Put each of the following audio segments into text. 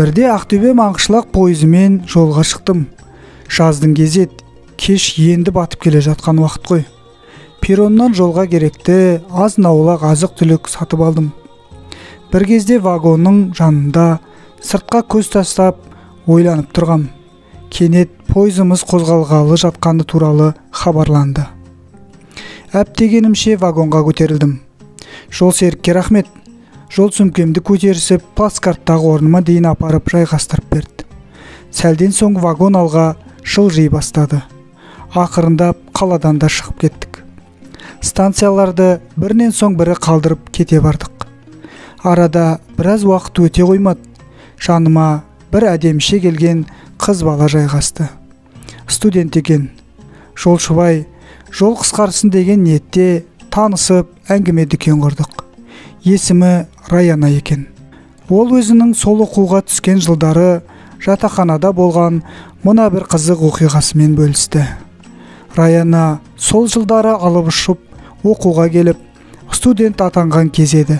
Бірде Ақтөбе Маңғышлақ пойызымен жолға шықтым. Жаздың кезі еді, кеш енді батып келе жатқан уақыт қой. Перроннан жолға керекті азын-аулақ азық-түлік сатып алдым. Бір кезде вагонның жанында сыртқа көз тастап ойланып тұрғам. Кенет пойызымыз қозғалғалы жатқаны туралы хабарланды. Әптегенімше вагонға көтерілдім. Жолсерікке рахмет. Жол сөмкемді көтерісіп, плацкарттағы орныма дейін апарып жайғастырып берді. Сәлден соң вагон алға жылжи бастады. Ақырындап қаладан да шығып кеттік. Станцияларды бірінен соң бірі қалдырып кете бардық. Арада біраз уақыт өте қоймады. Жаныма бір әдеміше келген қыз бала жайғасты. Студент екен. Жолшыбай, жол қысқарсын деген ниетте танысып, әңгіме дүкен құрдық. Есімі Раяна екен. Ол өзінің сол оқуға түскен жылдары жатақханада болған мына бір қызық оқиғасымен бөлісті. Раяна сол жылдары алып ұшып оқуға келіп, студент атанған кез еді.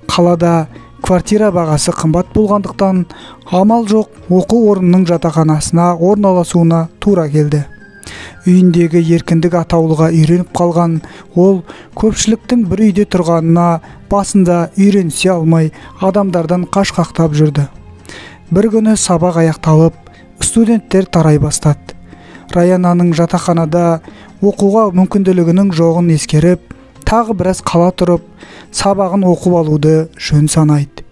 Қалада квартира бағасы қымбат болғандықтан амал жоқ оқу орнының жатақханасына орналасуына тура келді. Үйіндегі еркіндік атаулыға үйреніп қалған ол көпшіліктің бір үйде тұрғанына басында үйренісе алмай адамдардан қашқақтап жүрді. Бір күні сабақ аяқталып, студенттер тарай бастады. Раянаның жатақханада оқуға мүмкінділігінің жоғын ескеріп, тағы біраз қала тұрып, сабағын оқып алуды жөн санайды.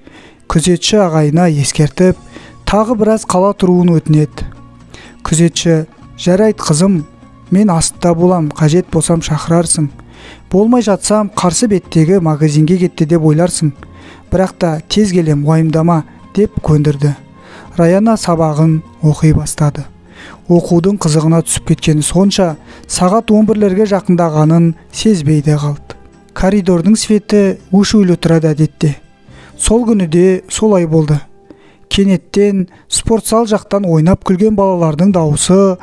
Күзетші ағайына ескертіп, тағы біраз қала тұруын өтінеді. Күзетші: жарайды қызым, мен астында болам, қажет болсам шақырарсың. Болмай жатсам қарсы беттегі магазинге кетті деп ойларсың. Бірақ та тез келем, уайымдама, деп көндірді. Раяна сабағын оқи бастады. Оқудың қызығына түсіп кеткені сонша, сағат 11-лерге жақындағанын сезбей де қалды. Коридордың светі өшулі тұрады әдетте. Сол күні де солай болды. Кенеттен спортзал жақтан ойнап күлген балалардың дауысы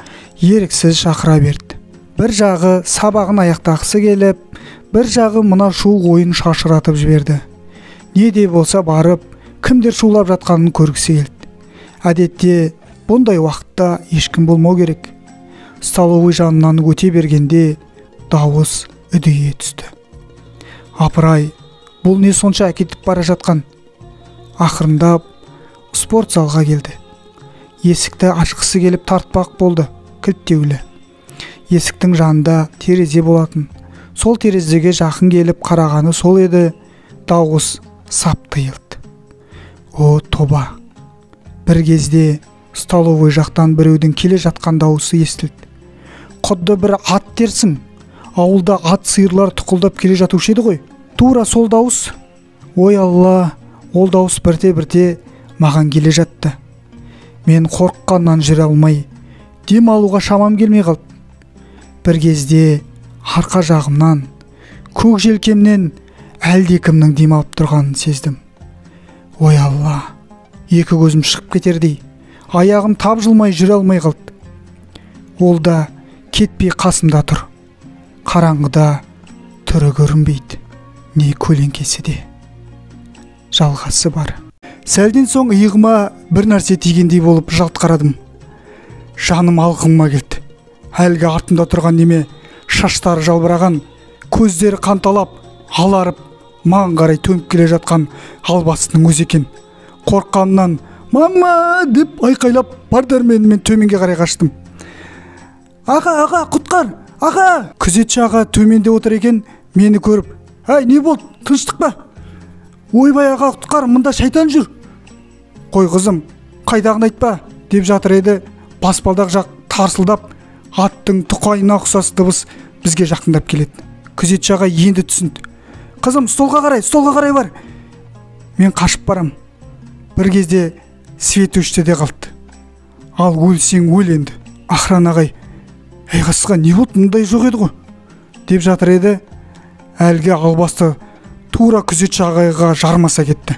еріксіз шақыра берді. Бір жағы сабағын аяқтағысы келіп, бір жағы мына шу ойын шашыратып жіберді. Не де болса барып, кімдер шулап жатқанын көргісі келді. Әдетте бұндай уақытта ешкім болмау керек. Столовый жанынан өте бергенде дауыс үдейе түсті. Апырай, бұл не сонша әкетіп бара жатқан? Ақырындап спортзалға келді. Есікті ашқысы келіп тартпақ болды, кілттеулі. Есіктің жанында терезе болатын. Сол терезеге жақын келіп қарағаны сол еді, дауыс сап тыйылды. О, тоба! Бір кезде столовый жақтан біреудің келе жатқан дауысы естілді. Құдды бір ат дерсің. Ауылда ат сиырлар тұқылдап келе жатушы еді ғой. Тура сол дауыс. Ой Алла, ол дауыс бірте-бірте маған келе жатты. Мен қорыққаннан жүре алмай, дем алуға шамам келмей қалды. Бір кезде арқа жағымнан, көк желкемнен әлдекімнің дем алып тұрғанын сездім. Ой Алла, екі көзім шығып кетердей, аяғым тапжылмай жүре алмай қалды. Ол да кетпей қасымда тұр. Қараңғыда түрі көрінбейді, не көлеңкесі де. Жалғасы бар. Сәлден соң иығыма бір нәрсе тигендей болып жалт қарадым. Жаным алқымыма келді. Әлгі артында тұрған неме, шаштары жалбыраған, көздері қанталап, аларып, маған қарай төніп келе жатқан албастының өзі екен. Қорыққанымнан «Мама!» деп айқайлап, бар дәрменіммен төменге қарай қаштым. Аға, құтқар! Аға! Күзетші аға төменде отыр екен, мені көріп: «Әй, не болды? Тыныштық па?» «Ойбай аға, құтқар, мұнда шайтан жүр!» «Қой қызым, қайдағын айтпа!» деп жатыр еді. Баспалдақ жақ тарсылдап, аттың тұқайына ұқсас дыбыс бізге жақындап келеді. Күзетші аға енді түсінді. «Қызым, столға қарай бар!» Мен қашып барам. Бір кезде свет өшті де қалды. «Ал өлсең өл енді, охрана ағай. Ей қасқа, не болды, мұндай жоқ еді ғой!» деп жатыр еді. Әлгі албасты тура күзетші ағайға жармаса кетті.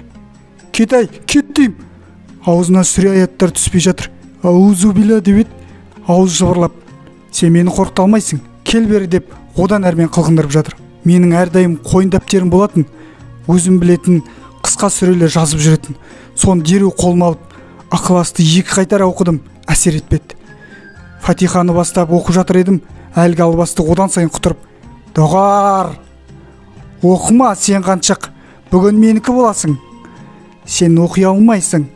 Кет дейм. Аузына сүре аяттар түспей жатыр. Аузу билля деп еді. Ауыз жыбырлап: «Сен мені қорқыта алмайсың, кел бері» деп одан әрмен қылғындырып жатыр. Менің әрдайым қойын дәптерім болатын, өзім білетін қысқа сүрелер жазып жүретін. Соны дереу қолыма алып ықыласты 2 қайтара оқыдым, әсер етпеді. Фатиханы бастап оқып жатыр едім, әлгі албасты одан сайын құтырып: «Доғар! Оқыма, сен қаншақ, бүгін менікі боласың. Сен оқи алмайсың,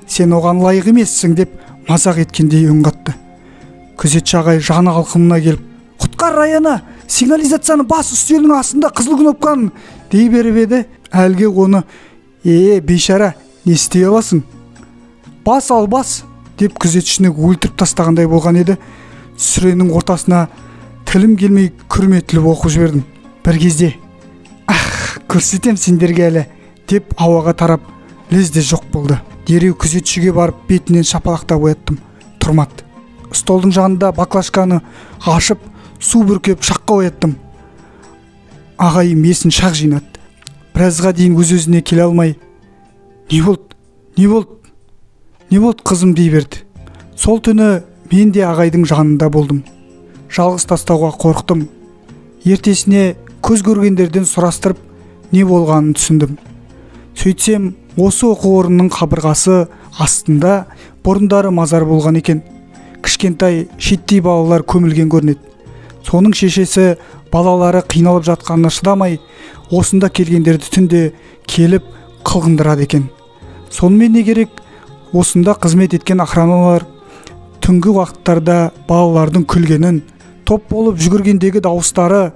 сен оған лайық емессің» деп мазақ еткендей үн қатты. Күзетші ағай жаны алқымына келіп: «Құтқар Раяны, сигнализацияны бас, үстелдің астында қызыл кнопканы» дей беріп еді. Әлгі оны: бейшара, не істей аласың? Бас ал, бас» деп күзетшіні өлтіріп тастағандай болған еді. Сүренің ортасына тілім келмей күрметіліп оқып жібердім. Бір кезде: «Көрсетем сендерге әлі» деп ауаға тарап лезде жоқ болды. Дереу күзетшіге барып бетінен шапалақтап ояттым. Тұрмады. Столдың жанында баклажканы ашып, су бүркеп шаққа ояттым. Ағайым есін шақ жинады. Біразға дейін өз-өзіне келе алмай: «Не болды? Не болды? Не болды қызым?» дей берді. Сол түні мен де ағайдың жанында болдым. Жалғыз тастауға қорықтым. Ертесіне көз көргендерден сұрастырып, не болғанын түсіндім. Сөйтсем, осы оқу орнының қабырғасы астында бұрындары мазар болған екен. Кішкентай шеттей балалар көмілген көрінеді. Соның шешесі балалары қиналып жатқанына шыдамай, осында келгендерді түнде келіп қылғындырады екен. Сонымен не керек? Осында қызмет еткен охраналар түнгі уақыттарда балалардың күлгенін, топ болып жүгіргендегі дауыстары,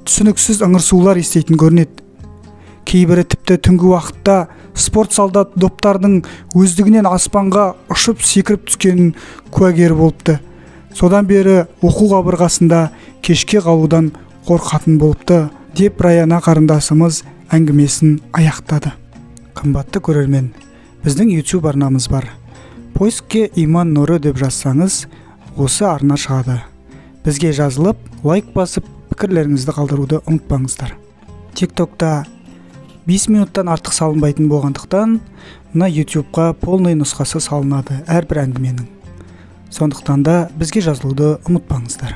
түсініксіз ыңырсулар естейтін көрінеді. Кейбірі тіпті түнгі уақытта спорт солдат доптардың өздігінен аспанға ұшып секіріп түскенін куәгер болыпты. Содан бері оқу қабырғасында кешке қалудан қорқатын болыпты деп Раяна қарындасымыз әңгімесін аяқтады. Қымбатты көрермен, біздің YouTube арнамыз бар. Поискке «Иман нұры» деп жазсаңыз, осы арна шығады. Бізге жазылып, лайк басып, пікірлеріңізді қалдыруды ұмытпаңыздар. TikTokта 5 минуттан артық салынбайтын болғандықтан, мына YouTube-қа полный нұсқасы салынады әрбір әңгіменің. Сондықтан да бізге жазылуды ұмытпаңыздар.